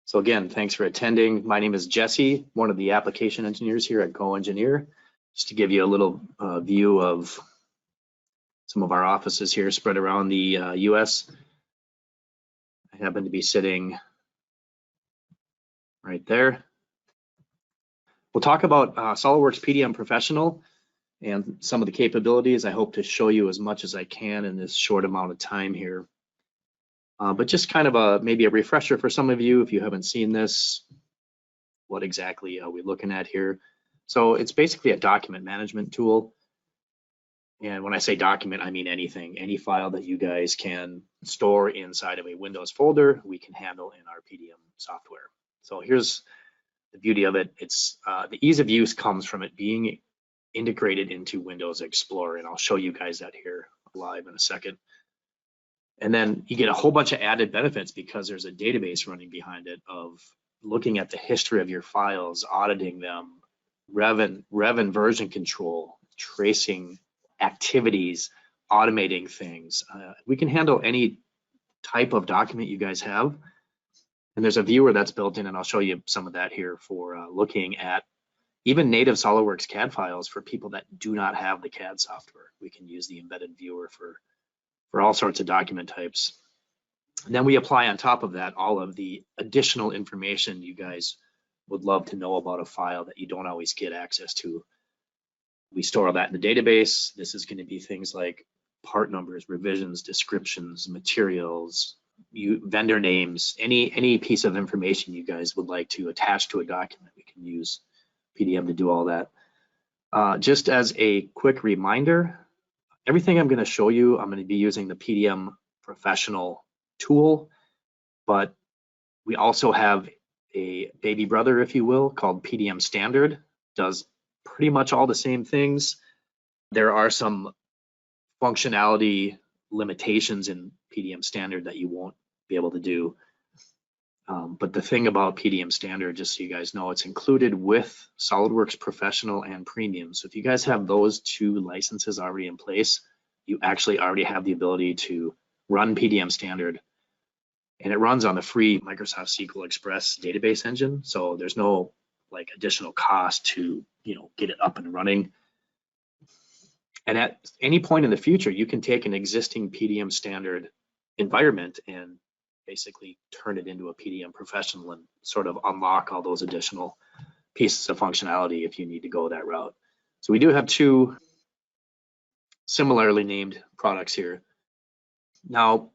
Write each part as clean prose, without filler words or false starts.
So again, thanks for attending. My name is Jesse, one of the application engineers here at GoEngineer. Just to give you a little view of some of our offices here spread around the US. I happen to be sitting right there. We'll talk about SolidWorks PDM Professional and some of the capabilities. I hope to show you as much as I can in this short amount of time here. But just kind of maybe a refresher for some of you if you haven't seen this. What exactly are we looking at here? So it's basically a document management tool. And when I say document, I mean anything, any file that you guys can store inside of a Windows folder, we can handle in our PDM software. So here's the beauty of it. It's the ease of use comes from it being integrated into Windows Explorer, and I'll show you guys that here live in a second. And then you get a whole bunch of added benefits because there's a database running behind it of looking at the history of your files, auditing them, rev and version control, tracing activities, automating things. We can handle any type of document you guys have. And there's a viewer that's built in, and I'll show you some of that here for looking at even native SolidWorks CAD files for people that do not have the CAD software. We can use the embedded viewer for all sorts of document types. And then we apply on top of that all of the additional information you guys would love to know about a file that you don't always get access to. We store that in the database. This is going to be things like part numbers, revisions, descriptions, materials, vendor names, any piece of information you guys would like to attach to a document. We can use PDM to do all that. Just as a quick reminder, everything I'm going to show you, I'm going to be using the PDM Professional tool, but we also have a baby brother, if you will, called PDM Standard. Does pretty much all the same things. There are some functionality limitations in PDM Standard that you won't be able to do. But the thing about PDM Standard, just so you guys know, it's included with SolidWorks Professional and Premium. So if you guys have those two licenses already in place, you actually already have the ability to run PDM Standard. And it runs on the free Microsoft SQL Express database engine. So there's no like additional cost to get it up and running. And at any point in the future, you can take an existing PDM Standard environment and basically turn it into a PDM Professional and sort of unlock all those additional pieces of functionality if you need to go that route. So we do have two similarly named products here. Now,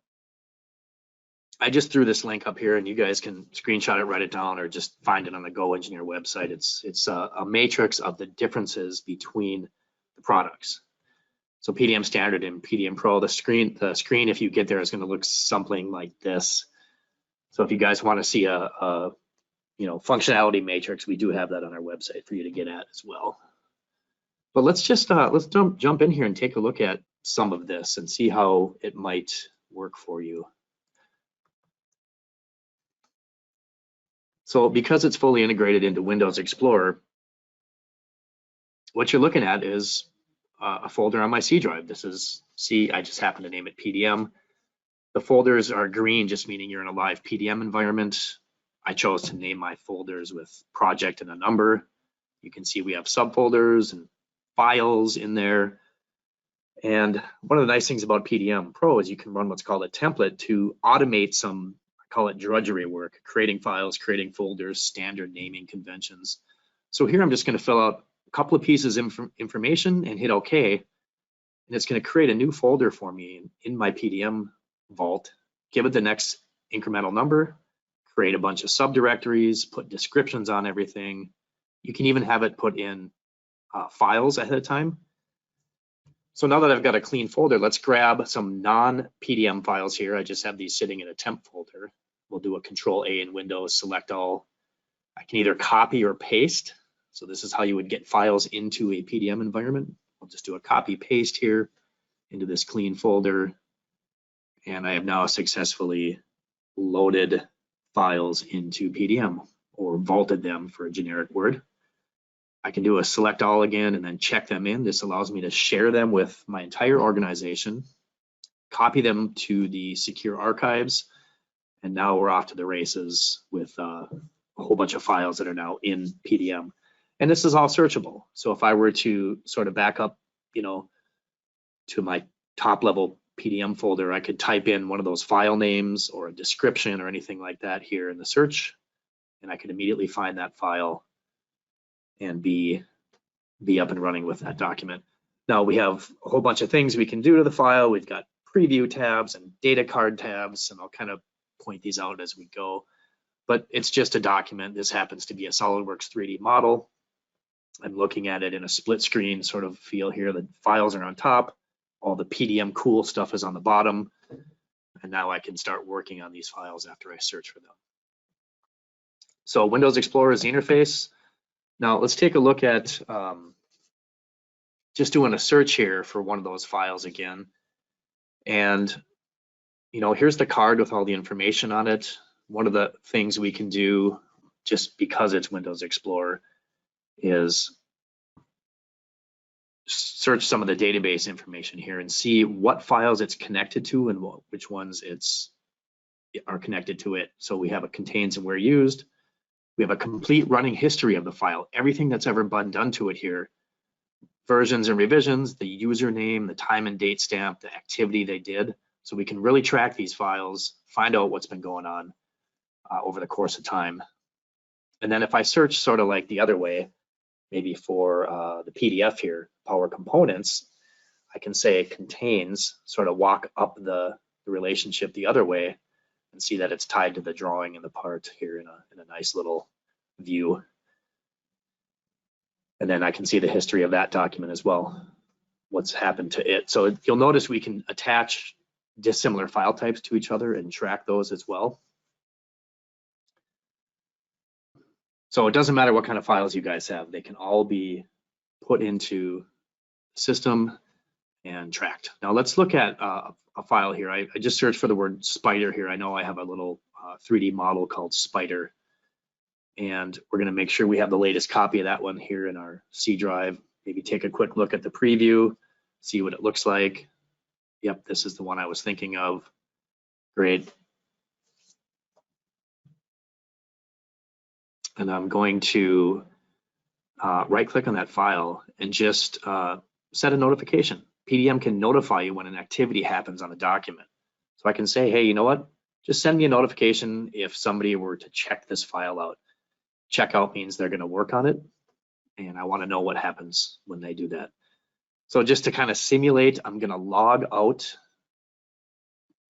I just threw this link up here and you guys can screenshot it, write it down, or just find it on the GoEngineer website. It's a matrix of the differences between the products. So PDM Standard and PDM Pro, the screen if you get there is going to look something like this. So if you guys want to see a functionality matrix, we do have that on our website for you to get at as well. But let's just let's jump in here and take a look at some of this and see how it might work for you. So because it's fully integrated into Windows Explorer, what you're looking at is a folder on my C drive. This is C, I just happen to name it PDM. The folders are green, just meaning you're in a live PDM environment. I chose to name my folders with project and a number. You can see we have subfolders and files in there. And one of the nice things about PDM Pro is you can run what's called a template to automate some, I call it drudgery work, creating files, creating folders, standard naming conventions. So here I'm just going to fill out a couple of pieces of information and hit OK, and it's going to create a new folder for me in my PDM vault, give it the next incremental number, create a bunch of subdirectories, put descriptions on everything. You can even have it put in files ahead of time. So now that I've got a clean folder, let's grab some non-PDM files here. I just have these sitting in a temp folder. We'll do a Control A in Windows, select all. I can either copy or paste. So this is how you would get files into a PDM environment. I'll just do a copy paste here into this clean folder. And I have now successfully loaded files into PDM, or vaulted them for a generic word. I can do a select all again and then check them in. This allows me to share them with my entire organization, copy them to the secure archives, And now we're off to the races with a whole bunch of files that are now in PDM. And this is all searchable. So if I were to sort of back up, to my top level PDM folder, I could type in one of those file names or a description or anything like that here in the search, and I could immediately find that file and be up and running with that document. Now we have a whole bunch of things we can do to the file. We've got preview tabs and data card tabs, and I'll kind of point these out as we go. But it's just a document. This happens to be a SolidWorks 3D model. I'm looking at it in a split screen sort of feel here. The files are on top. All the PDM cool stuff is on the bottom. And now I can start working on these files after I search for them. So Windows Explorer is the interface. Now let's take a look at just doing a search here for one of those files again. And here's the card with all the information on it. One of the things we can do, just because it's Windows Explorer, is search some of the database information here and see what files it's connected to and which ones are connected to it. So we have a contains and where used. We have a complete running history of the file, everything that's ever been done to it here, versions and revisions, the username, the time and date stamp, the activity they did. So we can really track these files, find out what's been going on over the course of time. And then if I search sort of like the other way, maybe for the PDF here, Power Components, I can say it contains, sort of walk up the relationship the other way and see that it's tied to the drawing and the part here in a nice little view. And then I can see the history of that document as well, what's happened to it. So you'll notice we can attach dissimilar file types to each other and track those as well. So it doesn't matter what kind of files you guys have, they can all be put into the system and tracked. Now let's look at a file here. I just searched for the word spider here. I know I have a little 3D model called spider, and we're gonna make sure we have the latest copy of that one here in our C drive. Maybe take a quick look at the preview, see what it looks like. Yep, this is the one I was thinking of. Great. And I'm going to right click on that file and just set a notification. PDM can notify you when an activity happens on a document. So I can say, hey, you know what? Just send me a notification if somebody were to check this file out. Checkout means they're going to work on it, and I want to know what happens when they do that. So just to kind of simulate, I'm going to log out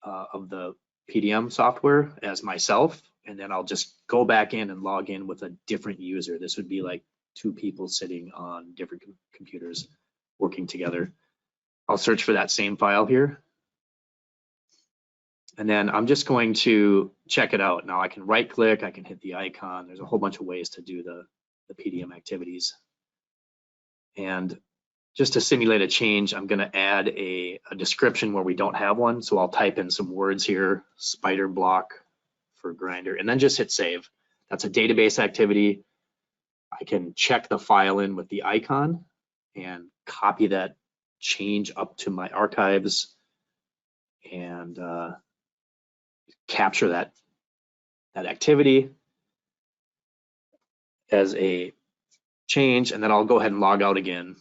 of the PDM software as myself, and then I'll just go back in and log in with a different user. This would be like two people sitting on different computers working together. I'll search for that same file here. And then I'm just going to check it out. Now I can right click, I can hit the icon. There's a whole bunch of ways to do the PDM activities. And just to simulate a change, I'm gonna add a description where we don't have one. So I'll type in some words here, spider block for grinder, and then just hit save. That's a database activity. I can check the file in with the icon and copy that change up to my archives and capture that activity as a change, and then I'll go ahead and log out again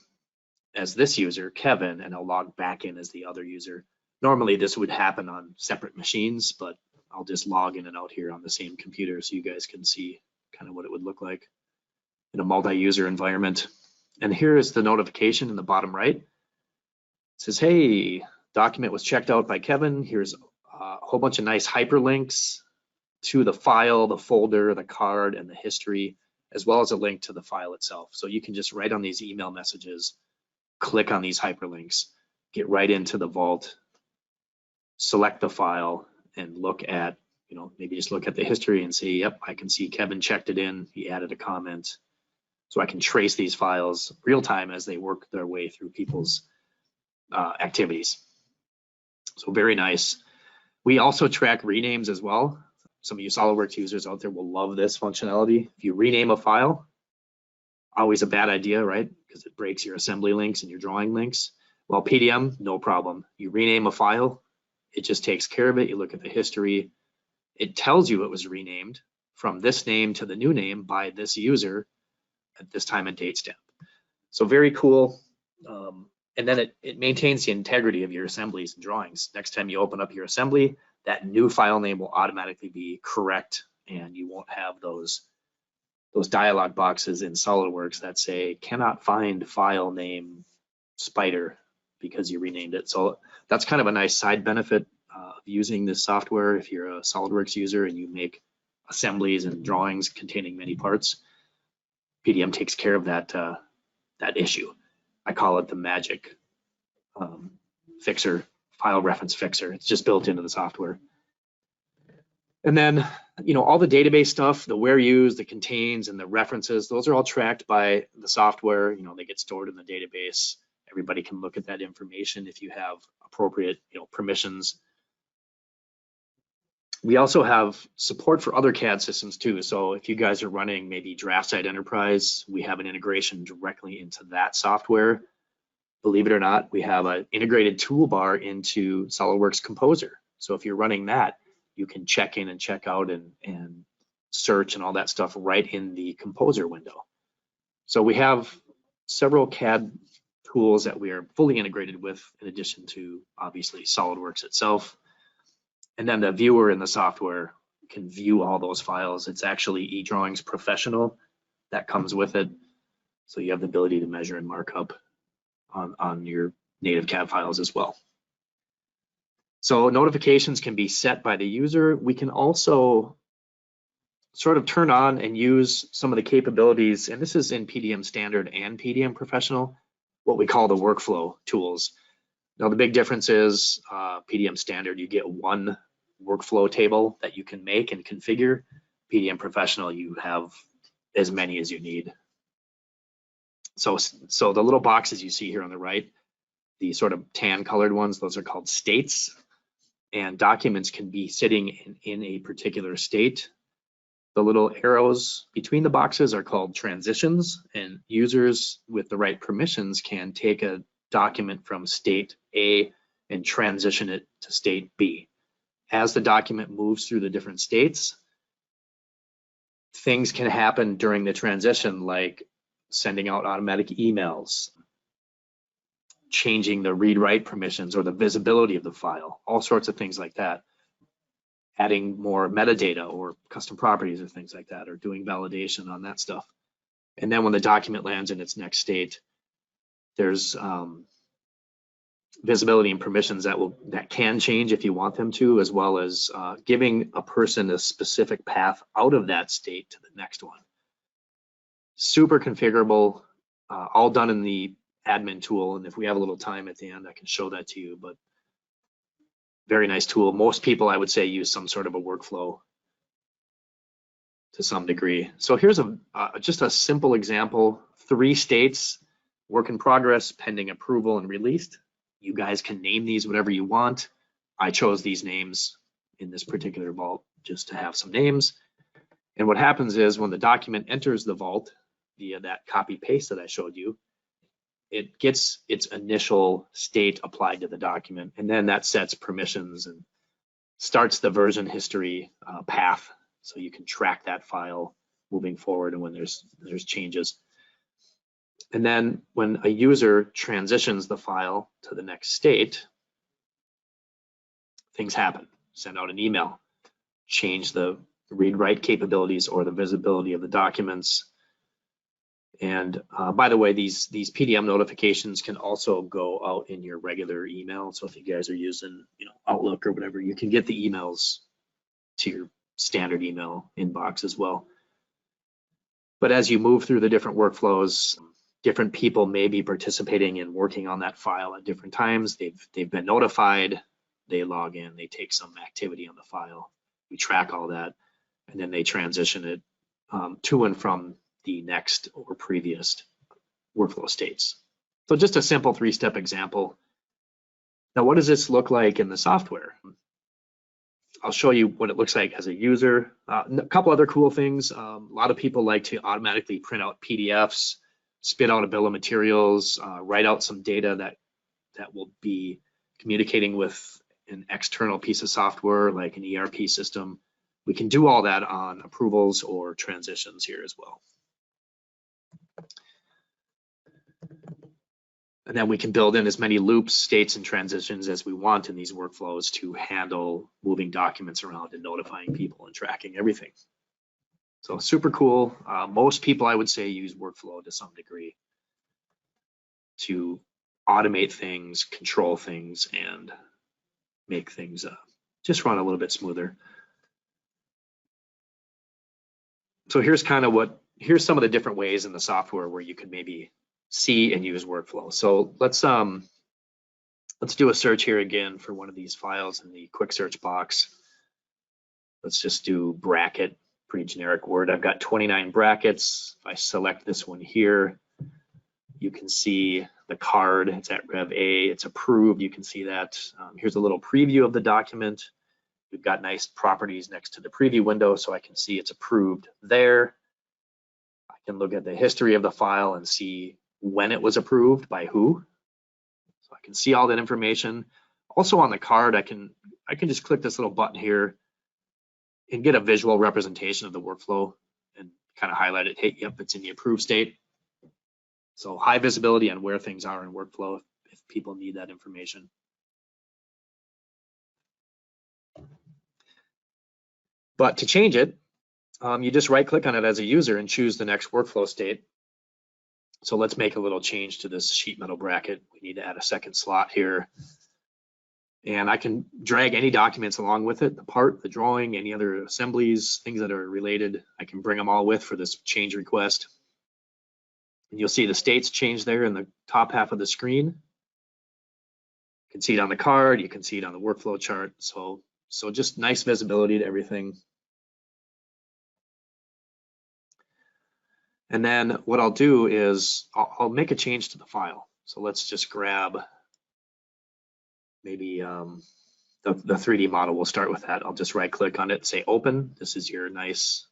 as this user, Kevin, and I'll log back in as the other user. Normally this would happen on separate machines, but I'll just log in and out here on the same computer so you guys can see kind of what it would look like in a multi-user environment. And here is the notification in the bottom right. It says, hey, document was checked out by Kevin. Here's a whole bunch of nice hyperlinks to the file, the folder, the card, and the history, as well as a link to the file itself. So you can just write on these email messages, click on these hyperlinks, get right into the vault, select the file, and look at, maybe just look at the history and see, yep, I can see Kevin checked it in, he added a comment. So I can trace these files real time as they work their way through people's activities. So very nice. We also track renames as well. Some of you SolidWorks users out there will love this functionality. If you rename a file, always a bad idea, right? Because it breaks your assembly links and your drawing links. Well, PDM, no problem. You rename a file, it just takes care of it. You look at the history, it tells you it was renamed from this name to the new name by this user at this time and date stamp. So very cool. And then it maintains the integrity of your assemblies and drawings. Next time you open up your assembly, that new file name will automatically be correct, and you won't have those dialog boxes in SolidWorks that say cannot find file name Spider because you renamed it. So that's kind of a nice side benefit of using this software. If you're a SolidWorks user and you make assemblies and drawings containing many parts, PDM takes care of that issue. I call it the magic fixer, file reference fixer. It's just built into the software. And then, all the database stuff, the where used, the contains, and the references, those are all tracked by the software. They get stored in the database. Everybody can look at that information if you have appropriate, permissions. We also have support for other CAD systems too. So if you guys are running maybe DraftSide Enterprise, we have an integration directly into that software. Believe it or not, we have an integrated toolbar into SolidWorks Composer. So if you're running that, you can check in and check out and search and all that stuff right in the Composer window. So we have several CAD tools that we are fully integrated with, in addition to obviously SolidWorks itself. And then the viewer in the software can view all those files. It's actually eDrawings Professional that comes with it. So you have the ability to measure and mark up on your native CAD files as well. So notifications can be set by the user. We can also sort of turn on and use some of the capabilities, and this is in PDM Standard and PDM Professional, what we call the workflow tools. Now the big difference is PDM Standard, you get one workflow table that you can make and configure. PDM Professional, you have as many as you need. So the little boxes you see here on the right, the sort of tan colored ones, those are called states, and documents can be sitting in a particular state. The little arrows between the boxes are called transitions, and users with the right permissions can take a document from state A and transition it to state B. As the document moves through the different states, things can happen during the transition, like sending out automatic emails, changing the read-write permissions or the visibility of the file, all sorts of things like that, adding more metadata or custom properties or things like that, or doing validation on that stuff. And then when the document lands in its next state, there's visibility and permissions that can change if you want them to, as well as giving a person a specific path out of that state to the next one. Super configurable, all done in the admin tool. And if we have a little time at the end, I can show that to you, but very nice tool. Most people, I would say, use some sort of a workflow to some degree. So here's just a simple example, 3 states, work in progress, pending approval and released. You guys can name these whatever you want. I chose these names in this particular vault just to have some names. And what happens is when the document enters the vault via that copy paste that I showed you, it gets its initial state applied to the document, and then that sets permissions and starts the version history path, so you can track that file moving forward and when there's changes. And then when a user transitions the file to the next state, things happen. Send out an email, change the read-write capabilities or the visibility of the documents. And by the way, these PDM notifications can also go out in your regular email. So if you guys are using Outlook or whatever, you can get the emails to your standard email inbox as well. But as you move through the different workflows, different people may be participating and working on that file at different times. They've been notified, they log in, they take some activity on the file. We track all that, and then they transition it to and from the next or previous workflow states. So just a simple 3-step example. Now, what does this look like in the software? I'll show you what it looks like as a user. A couple other cool things. A lot of people like to automatically print out PDFs, spit out a bill of materials, write out some data that will be communicating with an external piece of software like an ERP system. We can do all that on approvals or transitions here as well. And then we can build in as many loops, states, and transitions as we want in these workflows to handle moving documents around and notifying people and tracking everything. So super cool. Most people, I would say, use workflow to some degree to automate things, control things, and make things just run a little bit smoother. So here's here's some of the different ways in the software where you could maybe see and use workflow. So let's do a search here again for one of these files in the quick search box. Let's just do bracket, pretty generic word. I've got 29 brackets. If I select this one here, you can see the card. It's at Rev A. It's approved. You can see that. Here's a little preview of the document. We've got nice properties next to the preview window, so I can see it's approved there. I can look at the history of the file and see when it was approved by who. So I can see all that information. Also on the card, I can just click this little button here and get a visual representation of the workflow and kind of highlight it. Hey, yep, it's in the approved state. So high visibility on where things are in workflow if people need that information. But to change it, you just right click on it as a user and choose the next workflow state. So let's make a little change to this sheet metal bracket. We need to add a second slot here. And I can drag any documents along with it, the part, the drawing, any other assemblies, things that are related. I can bring them all with for this change request. And you'll see the states change there in the top half of the screen. You can see it on the card, you can see it on the workflow chart. So just nice visibility to everything. And then what I'll do is I'll make a change to the file. So let's just grab maybe the 3D model. We'll start with that. I'll just right click on it, say open. This is your nice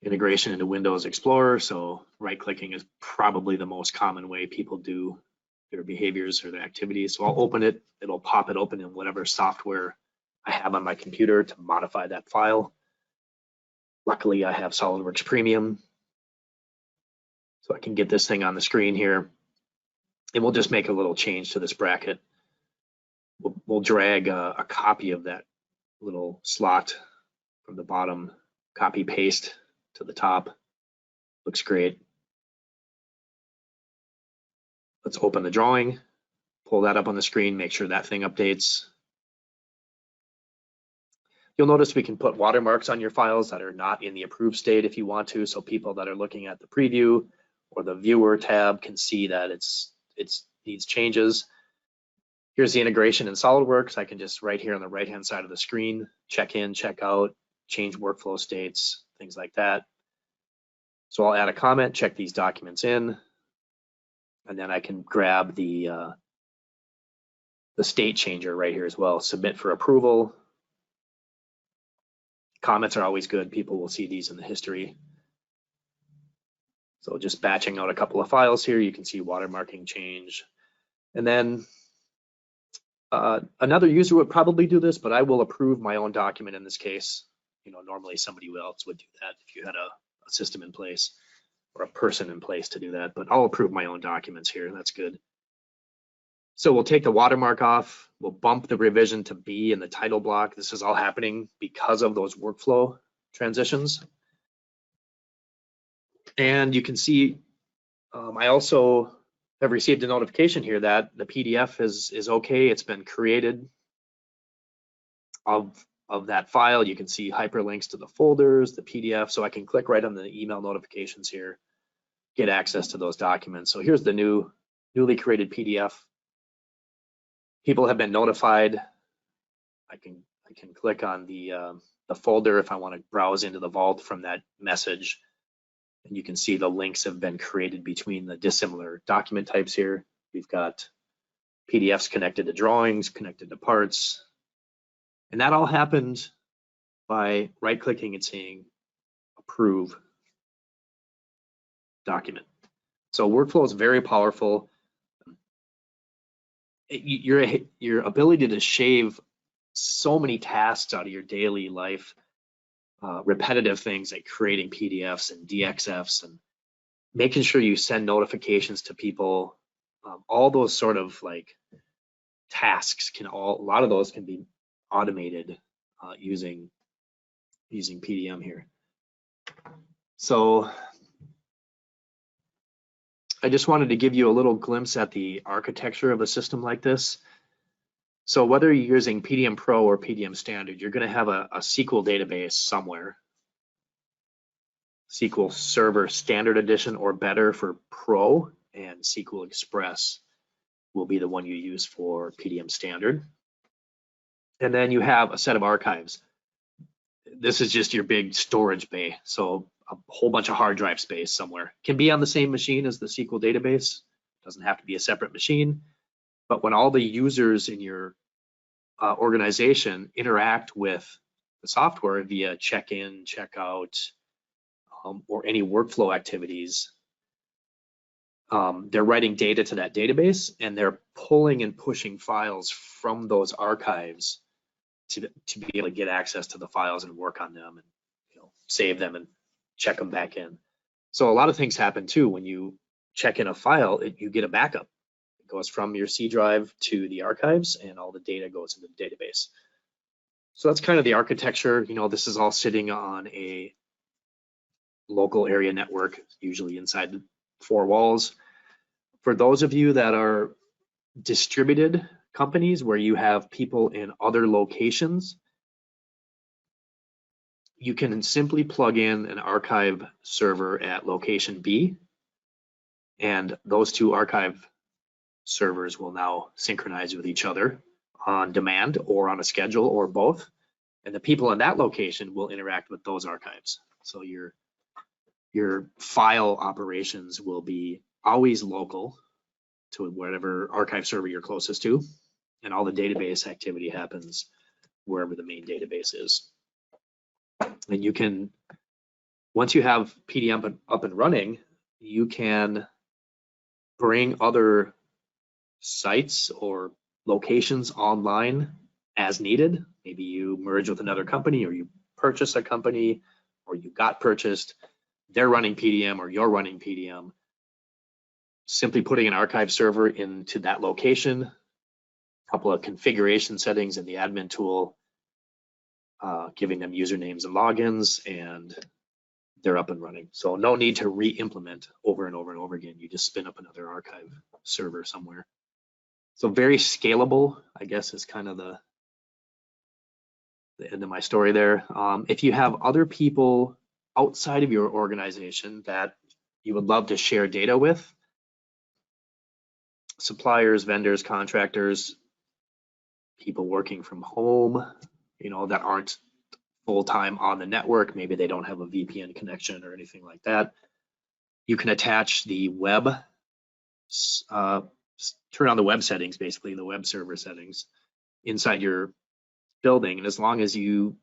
integration into Windows Explorer. So right clicking is probably the most common way people do their behaviors or their activities. So I'll open it. It'll pop it open in whatever software I have on my computer to modify that file. Luckily, I have SolidWorks Premium, so I can get this thing on the screen here. And we'll just make a little change to this bracket. We'll drag a copy of that little slot from the bottom, copy paste to the top. Looks great. Let's open the drawing, pull that up on the screen, make sure that thing updates. You'll notice we can put watermarks on your files that are not in the approved state if you want to, so people that are looking at the preview or the viewer tab can see that it needs changes. Here's the integration in SolidWorks. I can just right here on the right-hand side of the screen, check in, check out, change workflow states, things like that. So I'll add a comment, check these documents in, and then I can grab the state changer right here as well, submit for approval. Comments are always good. People will see these in the history. So just batching out a couple of files here, you can see watermarking change. And then another user would probably do this, but I will approve my own document in this case. Normally somebody else would do that if you had a system in place or a person in place to do that, but I'll approve my own documents here. That's good. So we'll take the watermark off. We'll bump the revision to B in the title block. This is all happening because of those workflow transitions. And you can see I also have received a notification here that the PDF is okay. It's been created of that file. You can see hyperlinks to the folders, the PDF. So I can click right on the email notifications here, get access to those documents. So here's the newly created PDF. People have been notified. I can click on the folder if I want to browse into the vault from that message. And you can see the links have been created between the dissimilar document types here. We've got PDFs connected to drawings, connected to parts. And that all happened by right-clicking and saying approve document. So workflow is very powerful. Your ability to shave so many tasks out of your daily life, repetitive things like creating PDFs and DXFs and making sure you send notifications to people. All those sort of like tasks a lot of those can be automated using PDM here. So I just wanted to give you a little glimpse at the architecture of a system like this. So whether you're using PDM Pro or PDM Standard, you're going to have a SQL database somewhere. SQL Server Standard Edition or better for Pro, and SQL Express will be the one you use for PDM Standard. And then you have a set of archives. This is just your big storage bay. So a whole bunch of hard drive space somewhere. Can be on the same machine as the SQL database. Doesn't have to be a separate machine. But when all the users in your organization interact with the software via check-in, check-out, or any workflow activities, they're writing data to that database, and they're pulling and pushing files from those archives to be able to get access to the files and work on them and save them and check them back in. So a lot of things happen too when you check in a file. You get a backup. It goes from your C drive to the archives, and all the data goes into the database. So that's kind of the architecture. This is all sitting on a local area network, usually inside the four walls. For those of you that are distributed companies where you have people in other locations, you can simply plug in an archive server at location B, and those two archive servers will now synchronize with each other on demand or on a schedule or both, and the people in that location will interact with those archives. So your file operations will be always local to whatever archive server you're closest to, and all the database activity happens wherever the main database is. And you can, once you have PDM up and running, you can bring other sites or locations online as needed. Maybe you merge with another company, or you purchase a company, or you got purchased. They're running PDM or you're running PDM. Simply putting an archive server into that location, a couple of configuration settings in the admin tool, giving them usernames and logins, and they're up and running. So no need to re-implement over and over and over again. You just spin up another archive server somewhere. So very scalable, I guess, is kind of the end of my story there. If you have other people outside of your organization that you would love to share data with, suppliers, vendors, contractors, people working from home, that aren't full-time on the network, maybe they don't have a VPN connection or anything like that, you can attach the web, turn on the web settings, basically the web server settings inside your building, and as long as you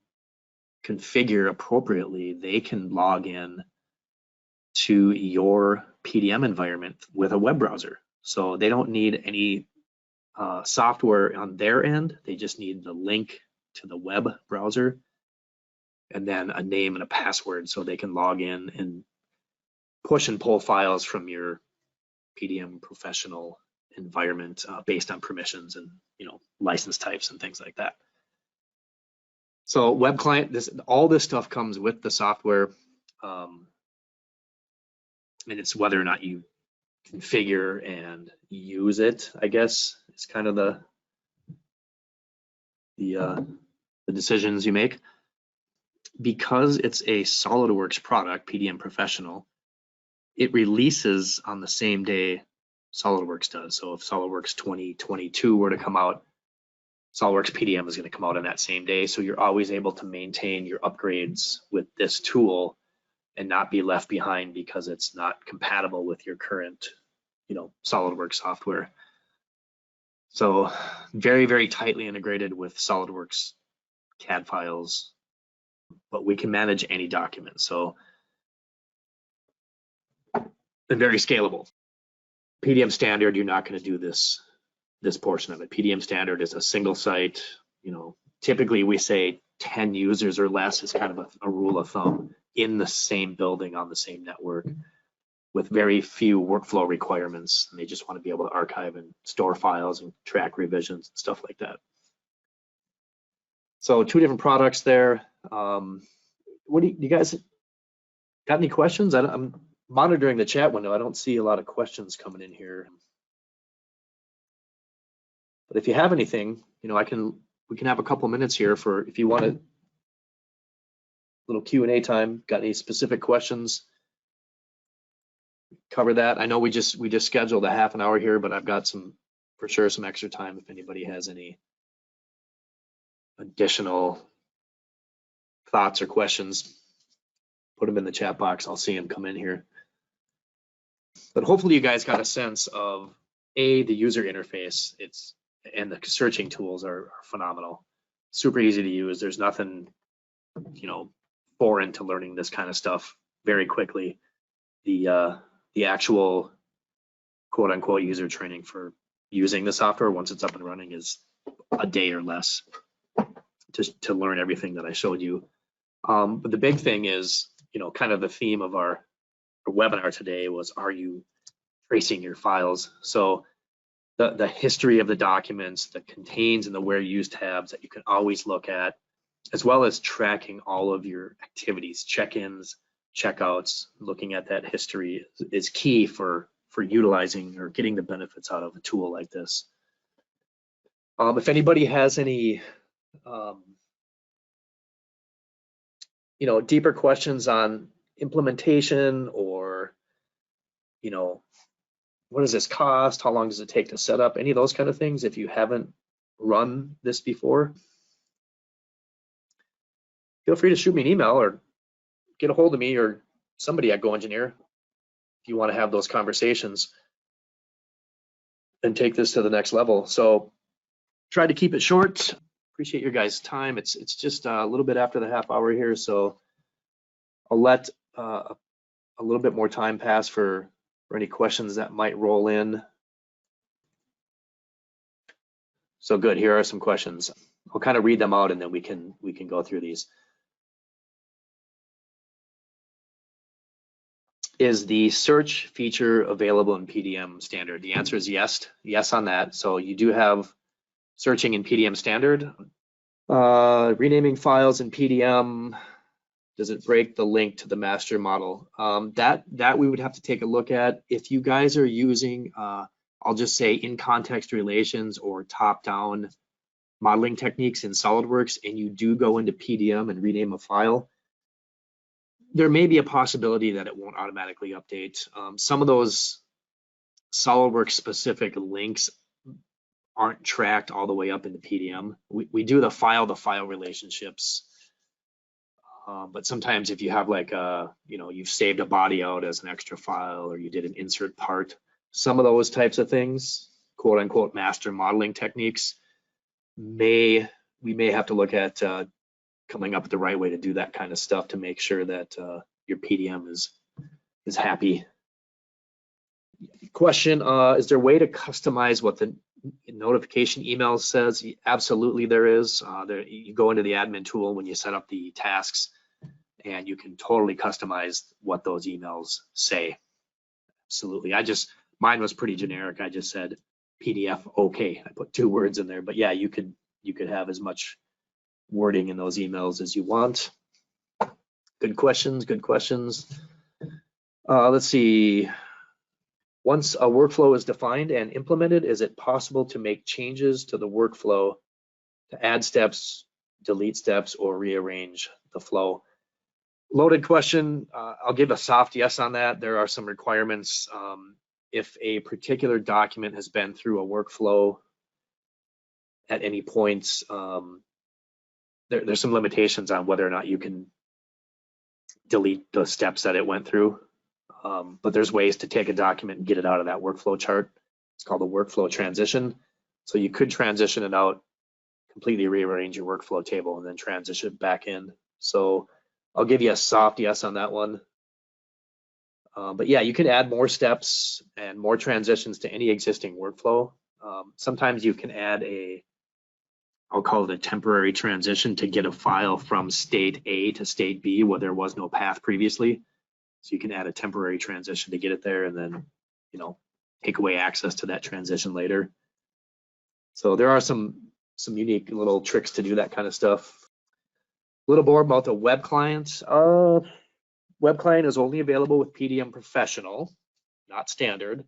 configure appropriately, they can log in to your PDM environment with a web browser. So they don't need any software on their end. They just need the link to the web browser and then a name and a password, so they can log in and push and pull files from your PDM professional environment based on permissions and license types and things like that. So web client, all this stuff comes with the software, and it's whether or not you configure and use it, I guess, is kind of the decisions you make. Because it's a SolidWorks product, PDM Professional, it releases on the same day SolidWorks does. So if SolidWorks 2022 were to come out, SolidWorks PDM is going to come out on that same day. So you're always able to maintain your upgrades with this tool and not be left behind because it's not compatible with your current, SolidWorks software. So very, very tightly integrated with SolidWorks CAD files, but we can manage any document. So, and very scalable. PDM Standard, you're not going to do this portion of it. PDM Standard is a single site, typically we say 10 users or less is kind of a rule of thumb in the same building on the same network with very few workflow requirements. And they just want to be able to archive and store files and track revisions and stuff like that. So 2 different products there. What do you guys got any questions? I'm monitoring the chat window. I don't see a lot of questions coming in here. But if you have anything, you know, we can have a couple minutes here for if you want a little Q&A time. Got any specific questions? Cover that. I know we just scheduled a half an hour here, but I've got for sure some extra time if anybody has any additional thoughts or questions. Put them in the chat box. I'll see them come in here. But hopefully you guys got a sense of the user interface. And the searching tools are phenomenal. Super easy to use. There's nothing, you know, foreign to learning this kind of stuff very quickly. The actual quote unquote user training for using the software once it's up and running is a day or less to learn everything that I showed you. But the big thing is, you know, kind of the theme of our webinar today was, are you tracing your files? So the history of the documents, the contains and the where used tabs that you can always look at, as well as tracking all of your activities, check-ins, checkouts, looking at that history is key for utilizing or getting the benefits out of a tool like this. If anybody has any you know, deeper questions on implementation or, you know, what does this cost? How long does it take to set up? Any of those kind of things. If you haven't run this before, feel free to shoot me an email or get a hold of me or somebody at GoEngineer if you want to have those conversations and take this to the next level. So try to keep it short. Appreciate your guys' time. It's just a little bit after the half hour here, so I'll let a little bit more time pass for any questions that might roll in. So good, here are some questions. I'll kind of read them out and then we can go through these. Is the search feature available in PDM Standard? The answer is yes on that. So you do have searching in PDM Standard. Renaming files in PDM, does it break the link to the master model? That we would have to take a look at. If you guys are using, I'll just say in context relations or top-down modeling techniques in SolidWorks, and you do go into PDM and rename a file, there may be a possibility that it won't automatically update. Some of those SolidWorks specific links aren't tracked all the way up into PDM. We do the file-to-file relationships. But sometimes if you have like you know, you've saved a body out as an extra file or you did an insert part, some of those types of things, quote unquote master modeling techniques, we may have to look at coming up with the right way to do that kind of stuff to make sure that your PDM is happy. Question, is there a way to customize what the notification email says? Absolutely there is. You go into the admin tool when you set up the tasks and you can totally customize what those emails say. Absolutely. Mine was pretty generic. I just said PDF okay. I put 2 words in there, but yeah, you could have as much wording in those emails as you want. Good questions, good questions. Let's see. Once a workflow is defined and implemented, is it possible to make changes to the workflow to add steps, delete steps, or rearrange the flow? Loaded question. I'll give a soft yes on that. There are some requirements. If a particular document has been through a workflow at any point, there's some limitations on whether or not you can delete the steps that it went through. But there's ways to take a document and get it out of that workflow chart. It's called a workflow transition. So you could transition it out, completely rearrange your workflow table, and then transition it back in. So I'll give you a soft yes on that one. But yeah, you can add more steps and more transitions to any existing workflow. Sometimes you can add a I'll call it a temporary transition to get a file from state A to state B where there was no path previously. So you can add a temporary transition to get it there and then, take away access to that transition later. So there are some unique little tricks to do that kind of stuff. A little more about the web client. Web client is only available with PDM Professional, not Standard.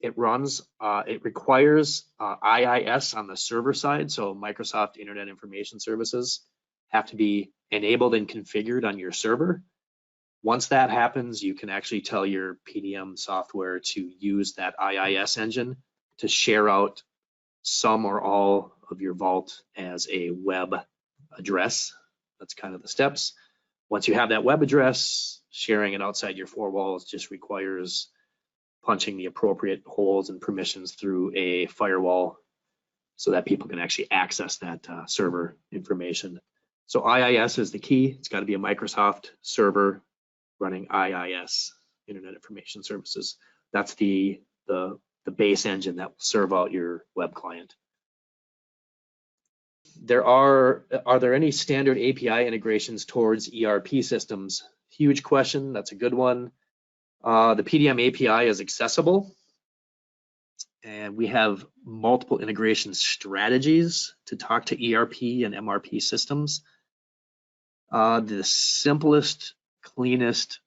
It requires IIS on the server side, so Microsoft Internet Information Services have to be enabled and configured on your server. Once that happens, you can actually tell your PDM software to use that IIS engine to share out some or all of your vault as a web address. That's kind of the steps. Once you have that web address, sharing it outside your four walls just requires punching the appropriate holes and permissions through a firewall so that people can actually access that server information. So IIS is the key. It's got to be a Microsoft server running IIS, Internet Information Services. That's the base engine that will serve out your web client. Are there any standard API integrations towards ERP systems? Huge question. That's a good one. The PDM API is accessible, and we have multiple integration strategies to talk to ERP and MRP systems. The simplest, cleanest,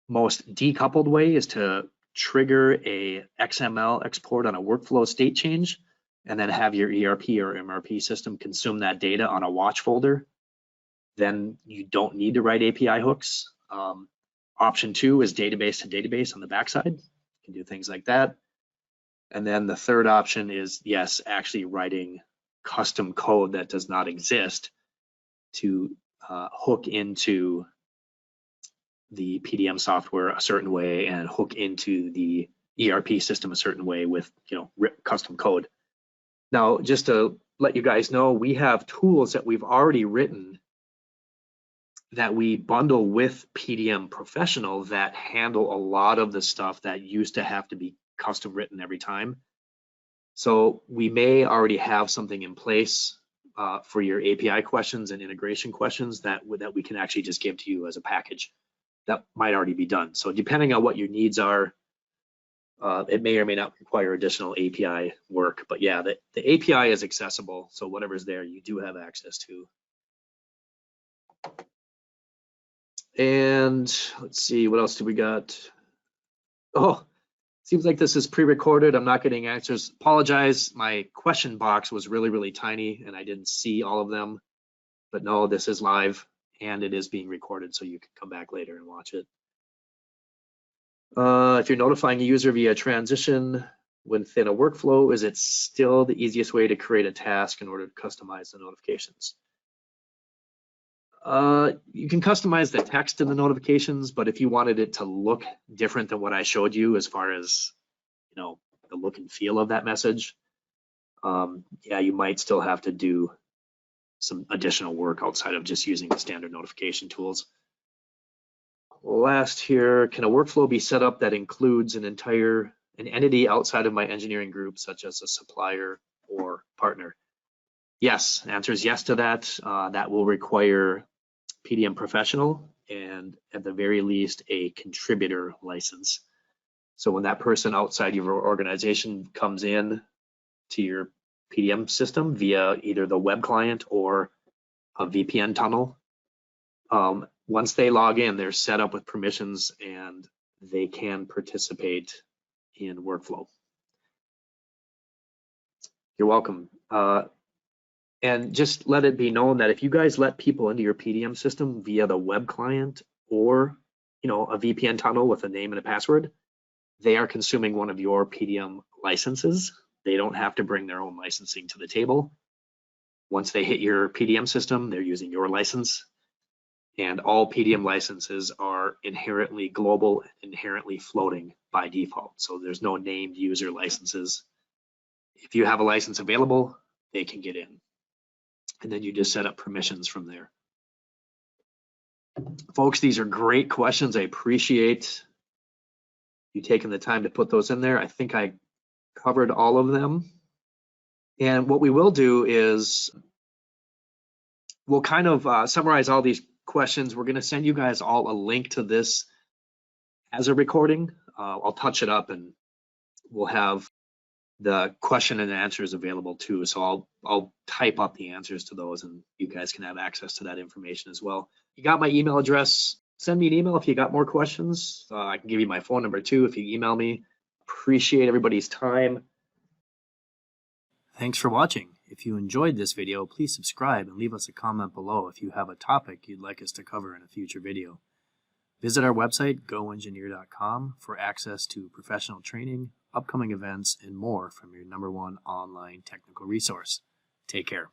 most decoupled way is to trigger a XML export on a workflow state change, and then have your ERP or MRP system consume that data on a watch folder. Then you don't need to write API hooks. Option 2 is database to database on the backside. You can do things like that. And then the third option is, yes, actually writing custom code that does not exist to hook into the PDM software a certain way and hook into the ERP system a certain way with custom code. Now, just to let you guys know, we have tools that we've already written that we bundle with PDM Professional that handle a lot of the stuff that used to have to be custom written every time. So we may already have something in place for your API questions and integration questions that we can actually just give to you as a package. That might already be done. So depending on what your needs are, it may or may not require additional API work. But yeah, the API is accessible. So whatever's there, you do have access to. And let's see, what else do we got? Oh, seems like this is pre-recorded. I'm not getting answers. Apologize, my question box was really, really tiny and I didn't see all of them. But no, this is live and it is being recorded, so you can come back later and watch it. If you're notifying a user via transition within a workflow, is it still the easiest way to create a task in order to customize the notifications? You can customize the text in the notifications, but if you wanted it to look different than what I showed you as far as the look and feel of that message, yeah, you might still have to do some additional work outside of just using the standard notification tools. Last here, can a workflow be set up that includes an entity outside of my engineering group, such as a supplier or partner? Yes, the answer is yes to that. That will require PDM Professional and at the very least a contributor license. So when that person outside your organization comes in to your PDM system via either the web client or a VPN tunnel, once they log in, they're set up with permissions and they can participate in workflow. You're welcome. And just let it be known that if you guys let people into your PDM system via the web client or a VPN tunnel with a name and a password, they are consuming one of your PDM licenses. They don't have to bring their own licensing to the table. Once they hit your PDM system, they're using your license. And all PDM licenses are inherently global, inherently floating by default. So there's no named user licenses. If you have a license available, they can get in. And then you just set up permissions from there. Folks, these are great questions. I appreciate you taking the time to put those in there. I think I covered all of them. And what we will do is we'll kind of summarize all these questions. We're going to send you guys all a link to this as a recording. I'll touch it up and we'll have the question and answers available too. So I'll type up the answers to those and you guys can have access to that information as well. You got my email address. Send me an email if you got more questions. I can give you my phone number too if you email me. Appreciate everybody's time. Thanks for watching. If you enjoyed this video, please subscribe and leave us a comment below if you have a topic you'd like us to cover in a future video. Visit our website, GoEngineer.com, for access to professional training, upcoming events, and more from your #1 online technical resource. Take care.